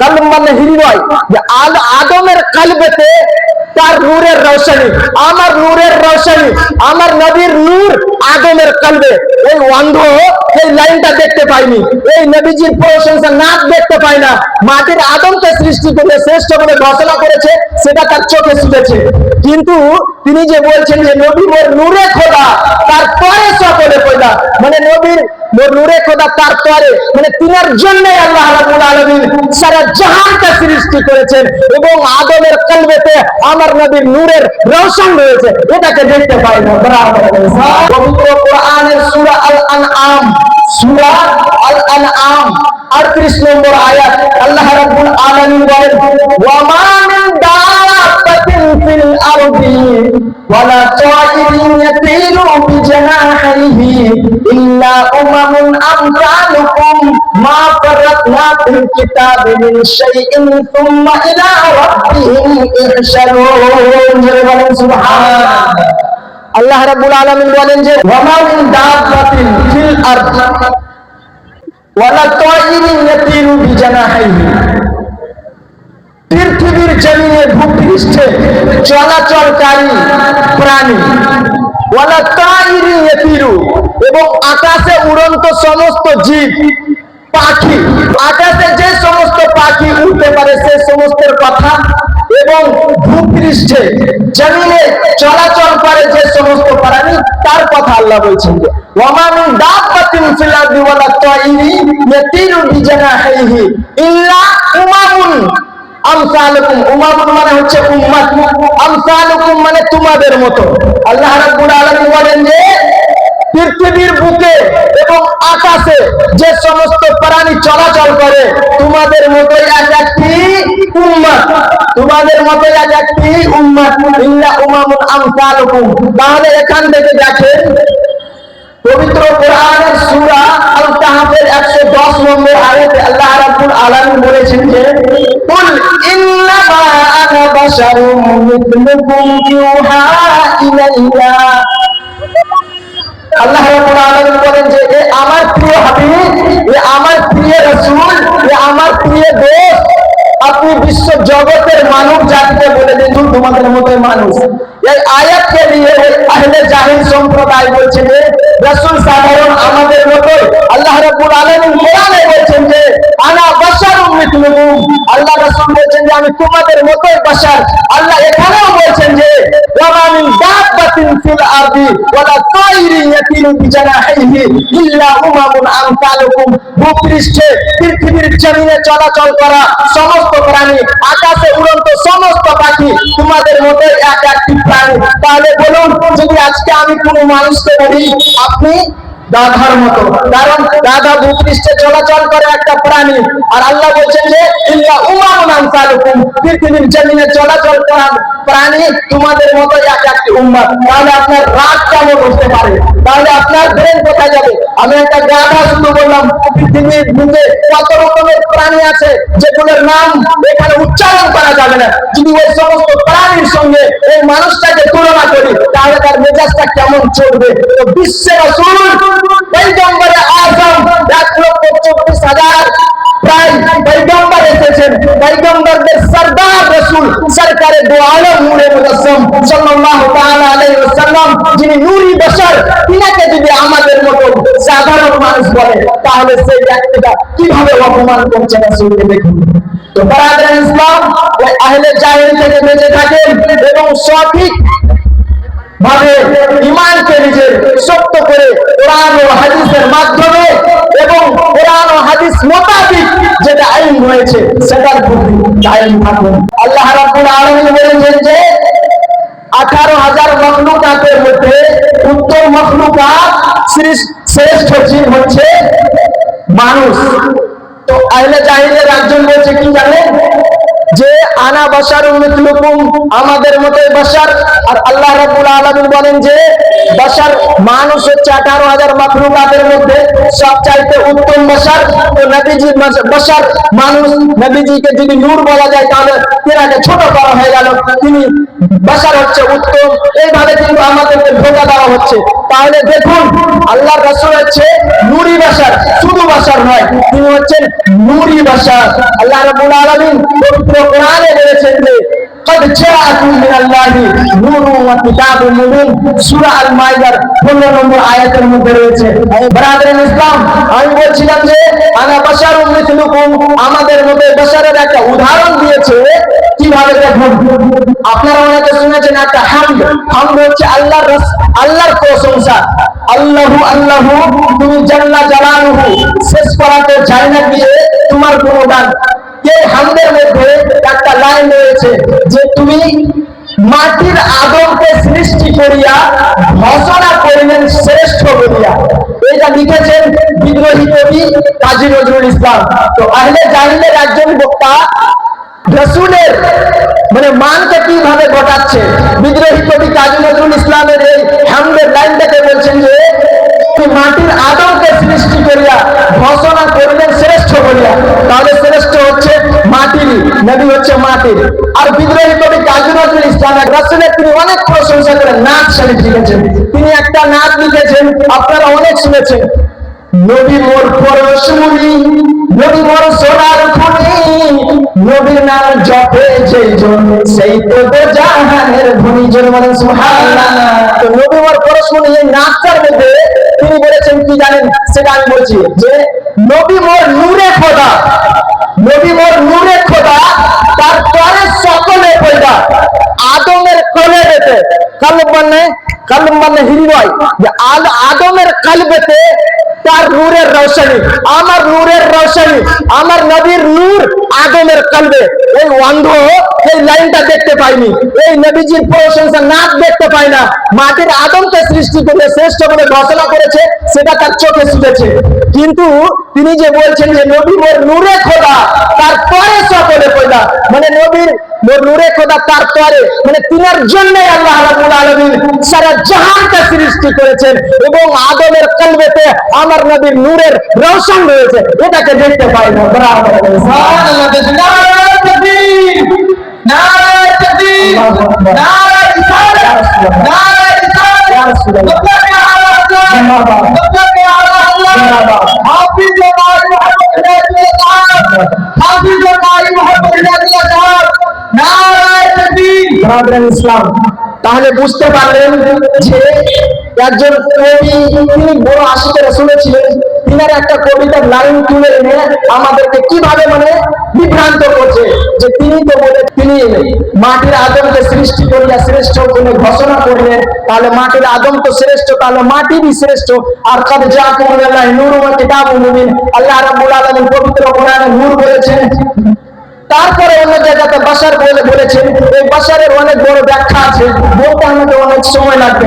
কলব মানে হৃদয়, যে আদমের কলবেতে তার নূরের রৌশনী, আমার নূরের রৌশনী, আমার নবীর নূর আদমের কলবে। ওই অন্ধ এই লাইনটা দেখতে পাইনি, এই নবীজির প্রশংসা নাক দেখতে পায় না। মাটির আদমকে সৃষ্টি করে শ্রেষ্ঠ বলে ঘোষণা করেছে, সেটা তার চোখে শুনেছে। কিন্তু তিনি যে বলছেন যে নবী মোর নূরে খোদা, তার তরে সকলে খোদা, মানে নবীর মোর নূরে খোদা তার তরে, মানে তিনার জন্যই আল্লাহ রাব্বুল আলামিন সারা জাহানকে সৃষ্টি করেছেন, এবং আদমের কলবেতে আমার নবীর নূরের রৌশন রয়েছে, এটাকে দেখতে পাই না। পবিত্র কোরআনের সূরা আল আনআম, সূরা আল আনআম 38 নম্বর আয়াত, আল্লাহ রাব্বুল আলামিন বলেন, ওয়া মা মিন দাব্বাতিন ফিল আরদি ওয়ালা তাইরিন ইয়াতিরু বিজানাহিহি ইল্লা উমামুন আমসালুকুম মা ফারাতনা ফিল কিতাবি মিন শাইইন সুম্মা ইলা রাব্বিহিম ইহশারুন। বলেন সুবহানাল্লাহ। আল্লাহ রাব্বুল আলামিন বলেন যে ওয়া মা মিন দাব্বাতিন ফিল আরদি ওয়ালা তাইরিন ইয়াতিরু বিজানাহিহি, পৃথিবীর জমিনে ভূপৃষ্ঠে চলাচলকারী প্রাণী, ওয়ালা তাইরিন ইয়াতিরু, এবং আকাশে উড়ন্ত সমস্ত জীব পাখি, আকাশে যে সমস্ত পাখি উড়তে পারে সে সমস্তের কথা, এবং ভূপৃষ্ঠে জমিনে চলাচল করে যে সমস্ত প্রাণী তার কথা আল্লাহ বলছেন যে ওয়া মা মিন দাব্বাতিন ফিল আরদি ওয়ালা তাইরিন ইয়াতিরু বিজানাহিহি ইল্লা উমামুন আমসালুকুম। উমামুন মানে হচ্ছে উম্মত, আমসালুকুম মানে তোমাদের মতো। আল্লাহ রাব্বুল আলামিন বলেন যে পৃথিবীর বুকে এবং আকাশে যে সমস্ত প্রাণী চলাচল করে তোমাদের মতোই এক একটি উম্মত, তোমাদের মতোই এক একটি উম্মত, ইল্লা উমামুন আমসালুকুম। তাহলে এখান থেকে দেখেন পবিত্র কোরআনের সূরা আল কাহফের 110 নম্বর আয়াতে আল্লাহ রাব্বুল আলামিন বলেছেন যে কুল ইন্নামা আনা বাশারুম মিথলুকুম ইউহা ইলাইয়া। আল্লাহ রাব্বুল আলামিন বলেন যে এ আমার প্রিয় হাবিব, এ আমার প্রিয় রাসূল, এ আমার প্রিয় দোস্ত, আপনি বিশ্ব জগতের মানব জাতিকে বলে দিন তোমাদের মতোই মানুষ। এই আয়াতকে নিয়ে আহলে জাহিল সম্প্রদায় বলছে যে রাসূল সাধারণ আমাদের মতোই। আল্লাহ রাব্বুল আলামিন কোরআনে বলছেন যে আনা বাশারুম মিথলুকুম, আল্লাহ রাসূল বলছেন যে আমি তোমাদের মতোই বাশার। আল্লাহ এখানেও বলছেন যে ওয়া মা মিন দাব্বাতিন ফিল আরদি ওয়ালা তাইরিন ইয়াতিরু বিজানাহিহি ইল্লা উমামুন আমসালুকুম। ভূপৃষ্ঠে পৃথিবীর জমিনে চলাচল করা সমস্ত প্রাণী, আকাশে উড়ন্ত সমস্ত পাখি তোমাদের মতোই এক একটি প্রাণী। তাহলে বলুন, যদি আজকে আমি কোনো মানুষকে বলি আপনি গাধার মতো, কারণ গাধা ভূপৃষ্ঠে চলাচল করে একটা প্রাণী, আর আল্লাহ বলছেন যে ইল্লা উমামুন আমসালুকুম, পৃথিবীর জমিনে চলাচল করা প্রাণী তোমাদের মতো এক একটি উম্মত। তাহলে আপনার রাগ কেমন উঠতে পারে? তাহলে আপনার ব্রেন কোথায় যাবে? আমি একটা গাধা শুধু বললাম, পৃথিবীর বুকে কত রকমের প্রাণী আছে যেগুলোর নাম এখানে উচ্চারণ করা যাবে না। যদি ওই সমস্ত প্রাণীর সঙ্গে এই মানুষটাকে তুলনা করি তাহলে তার মেজাজটা কেমন চলবে? তো বিশ্বের রাসূল পয়গম্বরে আযম 1,24,000 প্রায় পয়গম্বর এসেছেন, পয়গম্বরদের সরদার রাসূল সরকারে দো আলম নূরে মুজাসসাম সাল্লাল্লাহু তাআলা আলাইহি ওয়াসাল্লাম, যিনি নূরি বশর, তিনাকে যদি আমাদের মতো সাধারণ মানুষ বলে তাহলে সেই ব্যক্তিটা কিভাবে অপমান করছে রাসূলকে দেখুন। তো বারাদার ইসলাম ওই আহলে জাহিল থেকে বেঁচে থাকেন এবং সঠিক ভাবে ঈমানকে নিজের শক্ত করে কোরআন ও হাদিসের মাধ্যমে এবং কোরআন ও হাদিস মোতাবেক যেটা আইন রয়েছে সেটার প্রতি কায়েম থাকুন। আল্লাহ রাব্বুল আলামিন বলেছেন যে 18,000 মখলুকাতের মধ্যে উত্তম মখলুকাত শ্রেষ্ঠ জীব হচ্ছে মানুষ। তো আহলে জাহিলের একজন বলছে কি জানেন, যে আনা বাশারুম মিথলুকুম, আমাদের মতোই বাশার। আর আল্লাহ রাব্বুল আলামিন বলেন যে বাশার মানুষ হচ্ছে 18,000 মাখলুকাতের মধ্যে সবচাইতে উত্তম বাশার। তো নবীজি বাশার মানুষ, নবীজিকে যদি নূর বলা যায় তাহলে তিনাকে ছোট করা হয়ে গেল, তিনি বাশার হচ্ছে উত্তম। এইভাবে কিন্তু আমাদেরকে ধোঁকা দেওয়া হচ্ছে। তাহলে দেখুন আল্লাহর রাসূল হচ্ছে নূরি বাশার, শুধু বাশার নয়, তিনি হচ্ছে হচ্ছেন নূরি বাশার। আল্লাহ রাব্বুল আলামিন পবিত্র কোরআনে বলেছেন যে قد جاءكم من الله نور وكتاب مبين সূরা আল মাইদার 15 নম্বর আয়াতের মধ্যে রয়েছে। ব্রাদার ইসলাম, আমি বলছিলাম যে আনা বাশারুম মিসলুকুম, আমাদের মধ্যে বাশারের একটা উদাহরণ দিয়েছে। কিভাবে দেখুন, আপনারা অনেকে শুনেছেন একটা হামদ। হামদ হচ্ছে আল্লাহর প্রশংসা। আল্লাহু আল্লাহু, তুমি জাল্লা জালালুহু, শেষ করাতে যায় না গিয়ে তোমার গুণগান। এই হামদের মধ্যে একটা লাইন রয়েছে যে তুমি মাটির আদমকে সৃষ্টি করিয়া ঘোষণা করিলেন শ্রেষ্ঠ বলিয়া। এটা লিখেছেন বিদ্রোহী কবি কাজী নজরুল ইসলাম। তো আহলে জাহিলের একজন বক্তা রাসূলের মানে মানকে কিভাবে ঘটাচ্ছে, বিদ্রোহী কবি কাজী নজরুল ইসলামের এই হামদের লাইনটাকে বলছেন যে মাটির আদমকে সৃষ্টি করিয়া ঘোষণা করিলেন শ্রেষ্ঠ বলিয়া। তাহলে শ্রেষ্ঠ হচ্ছে মাটির, নবী হচ্ছে মাটির। আর বিদ্রোহী কবি কাজী নজরুল ইসলাম রাসূলের তিনি অনেক প্রশংসা করে নাচ শরীফ লিখেছেন। তিনি একটা নাচ লিখেছেন, আপনারা অনেক শুনেছেন। নবী মোর পরশুনি, নবী মোর সোনার খনি, নবীর নাম জপে যেই জন সেই তো জাহানের ধনী। জন বলেন সুবহানাল্লাহ। তো নবী মোর পরশুনি এই নাচটার মধ্যে তিনি বলেছেন কি জানেন, সেটা আমি বলছি যে নবী মোর নূরে খোদা, নবী মোর নূরে খোদা, তার তরে সকলে পয়দা। আদমের কলবেতে, কলব মানে হৃদয়, যে আদমের কলবেতে তার নূরের রৌশনী, আমার নূরের রৌশনী, আমার নবীর নূর আদমের কলবে। ওই অন্ধ এই লাইনটা দেখতে পাইনি, এই নবীজির প্রশংসা নাচ দেখতে পাই না। মাটির আদমকে সৃষ্টি করে শ্রেষ্ঠ বলে ঘোষণা করেছে, সেটা তার চোখে শুনেছে। কিন্তু তিনি যে বলছেন যে নবী মোর নূরে খোদা, তার তরে সকলে পয়দা, মানে নবীর মোর নূরে খোদা, তার তরে মানে তিনার জন্যই আল্লাহ রাব্বুল আলামিন সারা জাহানকে সৃষ্টি করেছেন এবং আদমের কলবেতে আমার নবীর নূরের রৌশন রয়েছে, এটাকে দেখতে পাই না। সুবহানাল্লাহ, নারায়ে তাকবীর, নারায়ে তাকবীর, নারায়ে রিসালাত, নারায়ে রিসালাত, ইয়া রাসূলুল্লাহ, জিন্দাবাদ, জিন্দাবাদ, হাফিজ ভাই মুহাম্মদ হিদায়াতুল্লাহ, হাফিজ ভাই মুহাম্মদ হিদায়াতুল্লাহ, নারায়ে তাকবীর। ব্রাদার ইসলাম, তাহলে বুঝতে পারলেন যে একজন কবি, তিনি বড় আশিকের রাসূল ছিলেন। তিনার একটা কবিতার লাইন তুলে এনে আমাদেরকে কিভাবে মানে বিভ্রান্ত করছে যে তিনি তো বলে তিনি মাটির আদমকে সৃষ্টি করিয়া শ্রেষ্ঠ বলে ঘোষণা করলেন। তাহলে মাটির আদম তো শ্রেষ্ঠ, তাহলে মাটিরই শ্রেষ্ঠ। আর কাদ জাআকুম মিনাল্লাহি নূরুন ওয়া কিতাবুম মুবিন, আল্লাহ রাব্বুল আলামিন পবিত্র কোরআনে নূর বলেছেন। তারপরে অন্য জায়গাতে বাশার বলেছেন। এই বাশারের অনেক বড় ব্যাখ্যা আছে, বলতে আমাকে অনেক সময় লাগবে।